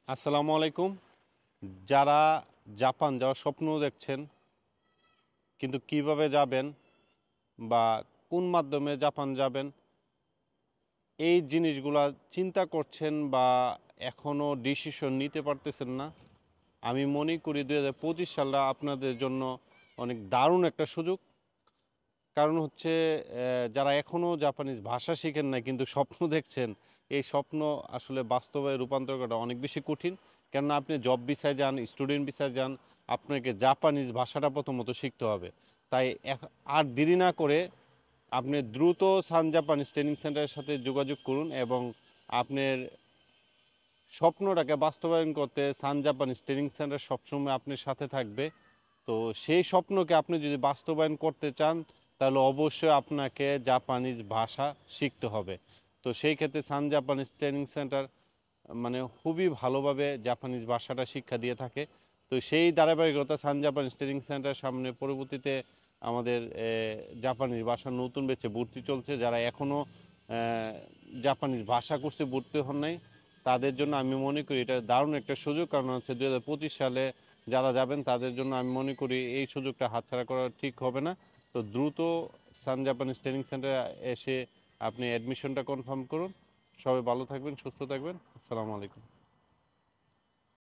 আসসালামু আলাইকুম। যারা জাপান যাওয়ার স্বপ্ন দেখছেন কিন্তু কিভাবে যাবেন বা কোন মাধ্যমে জাপান যাবেন এই জিনিসগুলা চিন্তা করছেন বা এখনও ডিসিশন নিতে পারতেছেন না, আমি মনে করি 2025 সালটা আপনাদের জন্য অনেক দারুণ একটা সুযোগ। কারণ হচ্ছে যারা এখনও জাপানিজ ভাষা শিখেন নাই কিন্তু স্বপ্ন দেখছেন, এই স্বপ্ন আসলে বাস্তবে রূপান্তর করা অনেক বেশি কঠিন। কেননা আপনি জব ভিসায় যান, স্টুডেন্ট ভিসায় যান, আপনাকে জাপানিজ ভাষাটা প্রথমত শিখতে হবে। তাই আর দেরি না করে আপনি দ্রুত সান জাপানিজ ট্রেনিং সেন্টারের সাথে যোগাযোগ করুন এবং আপনার স্বপ্নটাকে বাস্তবায়ন করতে সান জাপানিজ ট্রেনিং সেন্টার সবসময় আপনার সাথে থাকবে। তো সেই স্বপ্নকে আপনি যদি বাস্তবায়ন করতে চান তাহলে অবশ্যই আপনাকে জাপানিজ ভাষা শিখতে হবে। তো সেই ক্ষেত্রে সান জাপানিজ ট্রেনিং সেন্টার মানে খুবই ভালোভাবে জাপানিজ ভাষাটা শিক্ষা দিয়ে থাকে। তো সেই ধারাবাহিকতা সান জাপানিজ ট্রেনিং সেন্টার সামনে পরবর্তীতে আমাদের জাপানিজ ভাষা নতুন ব্যাচে ভর্তি চলছে। যারা এখনও জাপানিজ ভাষা কোর্সে ভর্তি হন নাই তাদের জন্য আমি মনে করি এটা দারুণ একটা সুযোগ। কারণ হচ্ছে 2025 সালে যারা যাবেন তাদের জন্য আমি মনে করি এই সুযোগটা হাতছাড়া করা ঠিক হবে না। তো দ্রুত সান জাপানিজ ট্রেনিং সেন্টারে এসে আপনি অ্যাডমিশনটা কনফার্ম করুন। সবাই ভালো থাকবেন, সুস্থ থাকবেন। আসসালামু আলাইকুম।